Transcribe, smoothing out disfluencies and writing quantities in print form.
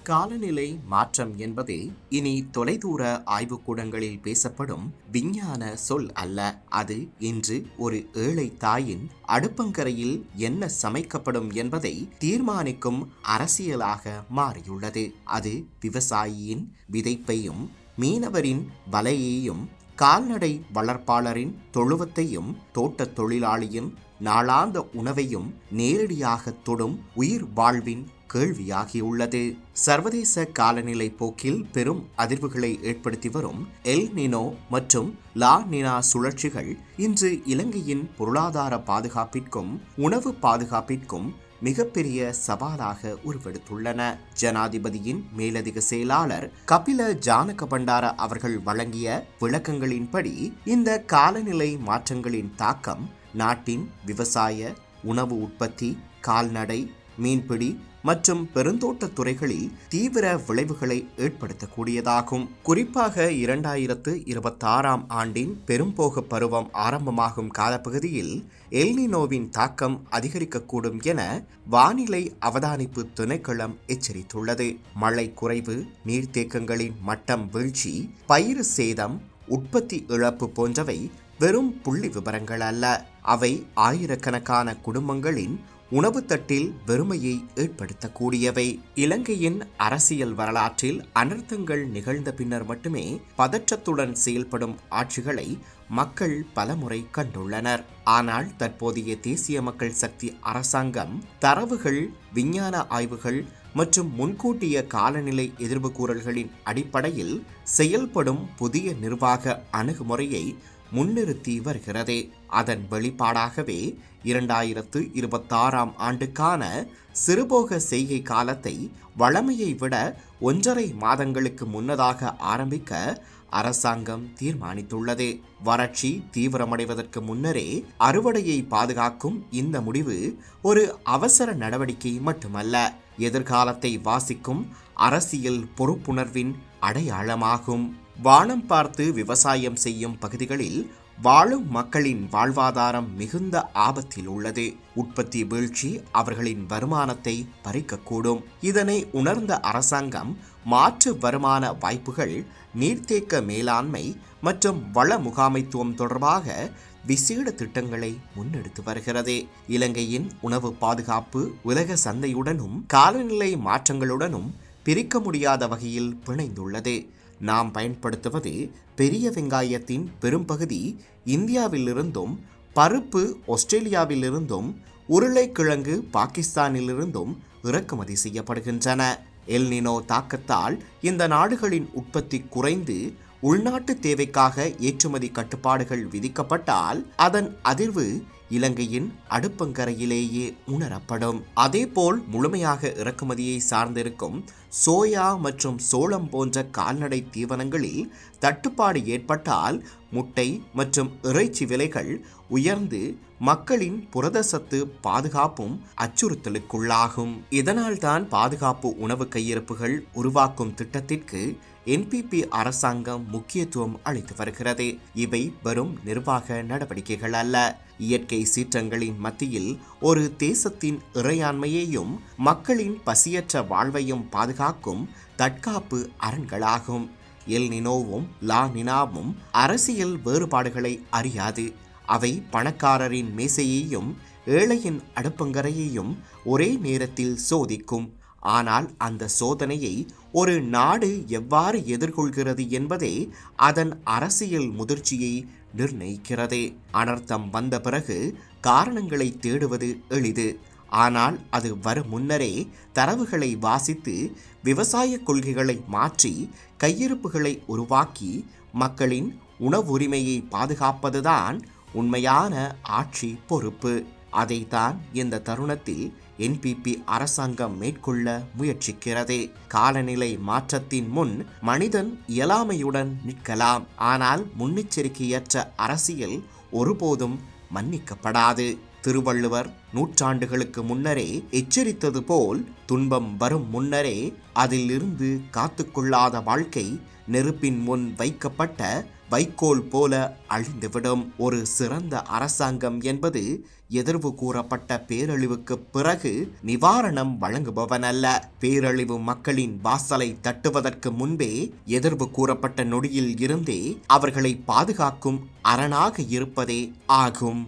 காலநிலை மாற்றம் என்பது இனி தொலைதூர ஆய்வுக்கூடங்களில் பேசப்படும் விஞ்ஞான சொல் அல்ல. அது இன்று ஒரு ஏழை தாயின் அடுப்பங்கரையில் என்ன சமைக்கப்படும் என்பதை தீர்மானிக்கும் அரசியலாக மாறியுள்ளது. அது விவசாயியின் விதைப்பையும், மீனவரின் வலையையும், கால்நடை வளர்ப்பாளரின் தொழுவத்தையும், தோட்டத் தொழிலாளியின் நாளாந்த உணவையும் நேரடியாக தொடும் உயிர் வாழ்வின் கேள்வியாகியுள்ளது. சர்வதேச காலநிலை போக்கில் பெரும் அதிர்வுகளை ஏற்படுத்தி வரும் எல் நினோ மற்றும் லா நினா சுழற்சிகள் இன்று இலங்கையின் பொருளாதார பாதுகாப்பிற்கும் உணவு பாதுகாப்பிற்கும் மிகப்பெரிய சவாலாக உருவெடுத்துள்ளன. ஜனாதிபதியின் மேலதிக செயலாளர் கபில ஜானக பண்டார அவர்கள் வழங்கிய விளக்கங்களின்படி இந்த காலநிலை மாற்றங்களின் தாக்கம் நாட்டின் விவசாய, உணவு உற்பத்தி, கால்நடை, மீன்பிடி மற்றும் பெருந்தோட்ட துறைகளில் தீவிர விளைவுகளை ஏற்படுத்தக்கூடியதாகும். குறிப்பாக 2026 ஆண்டின் பெரும்போக பருவம் ஆரம்பமாகும் காலப்பகுதியில் எல்னினோவின் தாக்கம் அதிகரிக்கக்கூடும் என வானிலை அவதானிப்பு திணைக்களம் எச்சரித்துள்ளது. மழை குறைவு, நீர்த்தேக்கங்களின் மட்டம் வீழ்ச்சி, பயிர் சேதம், உற்பத்தி இழப்பு போன்றவை வெறும் புள்ளி விவரங்கள் அல்ல. அவை ஆயிரக்கணக்கான குடும்பங்களின் உணவு தட்டில் வெறுமையை ஏற்படுத்தக்கூடியவை. இலங்கையின் அரசியல் வரலாற்றில் அனர்த்தங்கள் நிகழ்ந்த பின்னர் மட்டுமே பதற்றத்துடன் செயல்படும் ஆட்சிகளை மக்கள் பலமுறை கண்டுள்ளனர். ஆனால் தற்போதைய தேசிய மக்கள் சக்தி அரசாங்கம் தரவுகள், விஞ்ஞான ஆய்வுகள் மற்றும் முன்கூட்டிய காலநிலை எதிர்வு கூறல்களின் அடிப்படையில் செயல்படும் புதிய நிர்வாக அணுகுமுறையை முன்னிறுத்தி வருகிறது. அதன் வெளிப்பாடாகவே 2026 ஆண்டுக்கான சிறுபோக செய்கை காலத்தை வழமையை விட 1.5 மாதங்களுக்கு முன்னதாக ஆரம்பிக்க அரசாங்கம் தீர்மானித்துள்ளது. வறட்சி தீவிரமடைவதற்கு முன்னரே அறுவடையை பாதுகாக்கும் இந்த முடிவு ஒரு அவசர நடவடிக்கை மட்டுமல்ல, எதிர்காலத்தை வாசிக்கும் அரசியல் பொறுப்புணர்வின் அடையாளமாகும். வானம் பார்த்து விவசாயம் செய்யும் பகுதிகளில் வாழும் மக்களின் வாழ்வாதாரம் மிகுந்த ஆபத்தில் உள்ளது. உற்பத்தி வீழ்ச்சி அவர்களின் வருமானத்தை பறிக்கக்கூடும். இதனை உணர்ந்த அரசாங்கம் மாற்று வருமான வாய்ப்புகள், நீர்த்தேக்க மேலாண்மை மற்றும் வள முகாமைத்துவம் தொடர்பாக விசேட திட்டங்களை முன்னெடுத்து வருகிறது. இலங்கையின் உணவு பாதுகாப்பு உலக சந்தையுடனும் காலநிலை மாற்றங்களுடனும் பிரிக்க முடியாத வகையில் பிணைந்துள்ளது. நாம் பயன்படுத்துவது பெரிய வெங்காயத்தின் பெரும்பகுதி இந்தியாவிலிருந்தும், பருப்பு ஆஸ்திரேலியாவிலிருந்தும், உருளைக்கிழங்கு பாகிஸ்தானிலிருந்தும் இறக்குமதி செய்யப்படுகின்றன. எல்னினோ தாக்கத்தால் இந்த நாடுகளின் உற்பத்தி குறைந்து உள்நாட்டு தேவைக்காக ஏற்றுமதி கட்டுப்பாடுகள் விதிக்கப்பட்டால் அதன் அதிர்வு இலங்கையின் அடுப்பங்கரையிலேயே உணரப்படும். அதேபோல் முழுமையாக இறக்குமதியை சார்ந்திருக்கும் சோயா மற்றும் சோளம் போன்ற கால்நடை தீவனங்களில் தட்டுப்பாடு ஏற்பட்டால் முட்டை மற்றும் இறைச்சி விலைகள் உயர்ந்து மக்களின் புரதசத்து பாதுகாப்பும் அச்சுறுத்தலுக்குள்ளாகும். இதனால்தான் பாதுகாப்பு உணவு கையிருப்புகள் உருவாக்கும் திட்டத்திற்கு என்பிபி அரசாங்கம் முக்கியத்துவம் அளித்து வருகிறது. இவை வெறும் நிர்வாக நடவடிக்கைகள் அல்ல, இயற்கை சீற்றங்களின் மத்தியில் ஒரு தேசத்தின் இறையாண்மையையும் மக்களின் பசியற்ற வாழ்வையும் பாதுகாக்கும் தற்காப்பு அரண்களாகும். எல் நினோவும் லா நினாவும் அரசியல் வேறுபாடுகளை அறியாது. அவை பணக்காரரின் மேசையையும் ஏழையின் அடுப்பங்கரையையும் ஒரே நேரத்தில் சோதிக்கும். ஆனால் அந்த சோதனையை ஒரு நாடு எவ்வாறு எதிர்கொள்கிறது என்பதே அதன் அரசியல் முதிர்ச்சியை நிர்ணயிக்கிறது. அனர்த்தம் வந்த பிறகு காரணங்களை தேடுவது எளிது. ஆனால் அது வரும் முன்னரே தரவுகளை வாசித்து, விவசாய கொள்கைகளை மாற்றி, கையிருப்புகளை உருவாக்கி மக்களின் உணவுரிமையை பாதுகாப்பதுதான் உண்மையான ஆட்சி பொறுப்பு. அதைத்தான் இந்த தருணத்தில் என்பிபி அரசாங்கம் மேற்கொள்ள முயற்சிக்கிறது. காலநிலை மாற்றத்தின் முன் மனிதன் இயலாமையுடன் நிற்கலாம், ஆனால் முன்னெச்சரிக்கையற்ற அரசியல் ஒருபோதும் மன்னிக்கப்படாது. திருவள்ளுவர் நூற்றாண்டுகளுக்கு முன்னரே எச்சரித்தது போல், துன்பம் வரும் முன்னரே அதிலிருந்து காத்துக்கொள்ளாத வாழ்க்கை நெருப்பின் முன் வைக்கப்பட்ட வைக்கோல் போல அழிந்துவிடும். ஒரு சிறந்த அரசாங்கம் என்பது எதிர்வு கூறப்பட்ட பேரழிவுக்கு பிறகு நிவாரணம் வழங்குபவன் அல்ல. பேரழிவு மக்களின் வாசலை தட்டுவதற்கு முன்பே எதிர்வு கூறப்பட்ட நொடியில் இருந்தே அவர்களை பாதுகாக்கும் அரணாக இருப்பதே ஆகும்.